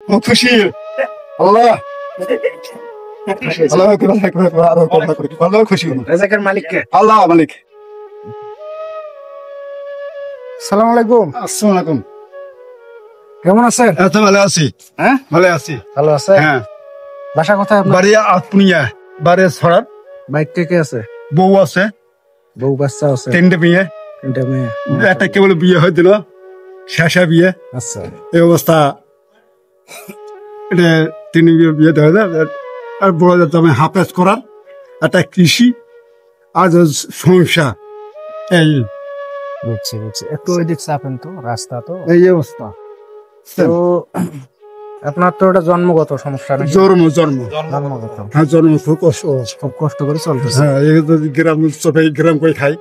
খুশি আল্লাহ আল্লাহ খুশি রেজাকের মালিক কে? আল্লাহ মালিক। আসসালামু আলাইকুম। আসসালামু আলাইকুম। কেমন আছেন? ভালো আছি। হ্যাঁ, ভালো আছি। ভালো আছে। হ্যাঁ, বাসা কোথায় আপনার? বাড়ি আতপুনিয়া, বাড়ি ছড়াত। বাইক কে কে আছে? বউ আছে, বউ বাচ্চা আছে? তিনটে মেয়ে। তিনটা মেয়ে? একটা কেবল বিয়ে হয়ে দিল, শেষা বিয়ে। আচ্ছা, এই অবস্থা। এটা তিনি বিয়ে দেওয়া যায়। আর বড় যাতে আমি হাফেজ করার একটা কৃষি আর সংসার, এই বুঝছি বুঝছি। একটু ওই দিক চাপেন তো, রাস্তা তো। এই অবস্থা। তো আপনার তো এটা জন্মগত সমস্যা নাকি? জন্মগত। হ্যাঁ, জন্ম খুব কষ্ট। খুব কষ্ট করে চলতেছে। হ্যাঁ, এই তো গ্রাম চোখে গ্রাম করে খাই,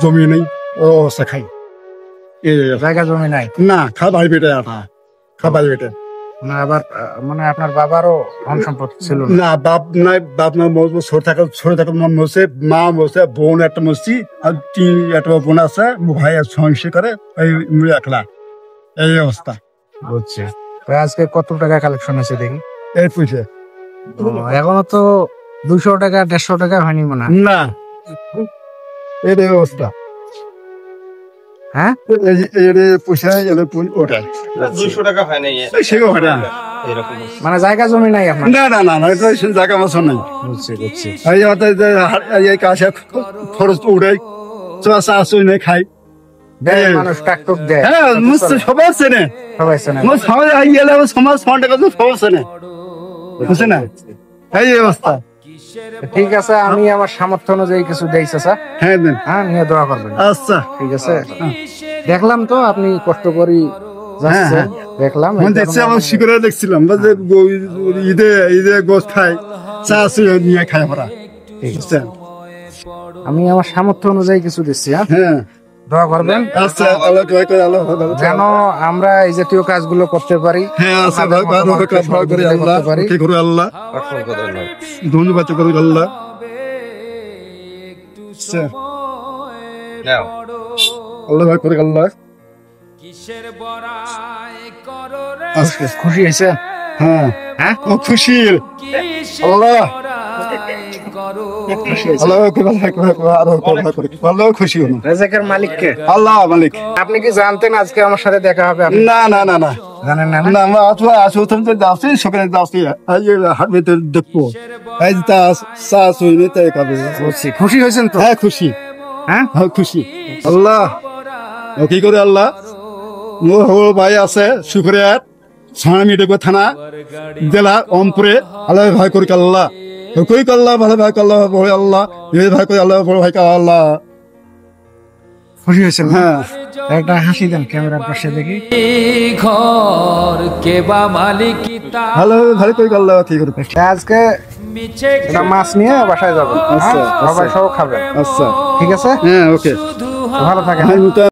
জমি নেই, ও অবস্থা খাই। জায়গা জমি নাই না, খাবার বেটে আটা, খাবার বেটে না। আবার মানে আপনার বাবারও ধন সম্পদ ছিল না? না, বাপ নাই, বাপ না ছোট থাকা মরছে, মা মরছে, বোন একটা মরছি, আর একটা বোন আছে, ভাই সংসার করে, এই একলা। এই অবস্থা। বুঝছি। তো আজকে কত টাকা কালেকশন হয়েছে দেখি? এই পয়সা এখনো তো 200 টাকা 150 টাকা হয়নি মনে হয়। না, এই অবস্থা। হ্যাঁ, পয়সা ওটা 200 টাকা হয় না সেও হয় না। মানে জায়গা জমি নাই আপনার? না না না না, এটা জায়গা মাছ নাই। বুঝছি বুঝছি। এই কাছে খরচ উড়াই, চা নেই খাই। দেয় মানুষ ট্রাক্টর দেয়। হ্যাঁ, সবাই চেনে, সবাই চেনে। সমাজ সবাই চেনে, বুঝছে না? এই অবস্থা। ঠিক আছে, আমি আমার সামর্থ্য অনুযায়ী কিছু দিয়েছে স্যার। হ্যাঁ দেন। হ্যাঁ, নিয়ে দোয়া করবেন। আচ্ছা, ঠিক আছে। দেখলাম তো আপনি কষ্ট করি যাচ্ছেন, দেখলাম। দেখছি, আমার শিকড়ে দেখছিলাম ঈদে ঈদে গোস খাই, চা নিয়ে খাই আমরা। ঠিক আছে, আমি আমার সামর্থ্য অনুযায়ী কিছু দিচ্ছি। হ্যাঁ, দোয়া করবেন আচ্ছা, আল্লাহ দোয়া করে, আল্লাহ যেন আমরা এই জাতীয় কাজগুলো করতে পারি। হ্যাঁ, আচ্ছা, করে আল্লাহ কি করে আল্লাহ ধন্যবাদ করে আল্লাহ। আল্লাহ ভাই করে আল্লাহ। আজকে খুশি হয়েছে? হ্যাঁ হ্যাঁ, ও খুশি আল্লাহ। আল্লাহ আল্লাহ খুশি হলো। রেজাকের মালিক কে? আল্লাহ মালিক। আপনি কি জানতেন আজকে আমার সাথে দেখা হবে? আপনি না না না না, জানেন না? না আমরা আসো তুমি তো যাচ্ছি, সকালে যাচ্ছি, হাট ভিতরে দেখবো, এই চা শুনে তাই খাবে। বুঝছি। খুশি হয়েছেন তো? হ্যাঁ খুশি। হ্যাঁ, হ্যাঁ খুশি আল্লাহ। ও কি করে আল্লাহ, মোর ভাই আছে শুক্রিয়ার সানামিটেকো থানা জেলা অমপুরে। আল্লাহ ভাই করি আল্লাহ, কই আল্লাহ ভালো ভাই আল্লাহ বড় আল্লাহ, এই ভাই করি আল্লাহ বড় ভাই আল্লাহ। খুশি হয়েছেন? হ্যাঁ, একটা হাসি দেন ক্যামেরার পাশে দেখি। ঘর কেবা মালিকিতা ভালো ভালো করি আল্লাহ কি করে। আজকে মিছে একটা মাছ নিয়ে বাসায় যাবেন। আচ্ছা, সবাই সহ খাবেন। আচ্ছা, ঠিক আছে, হ্যাঁ ওকে, শুধু ভালো থাকেন। হ্যাঁ।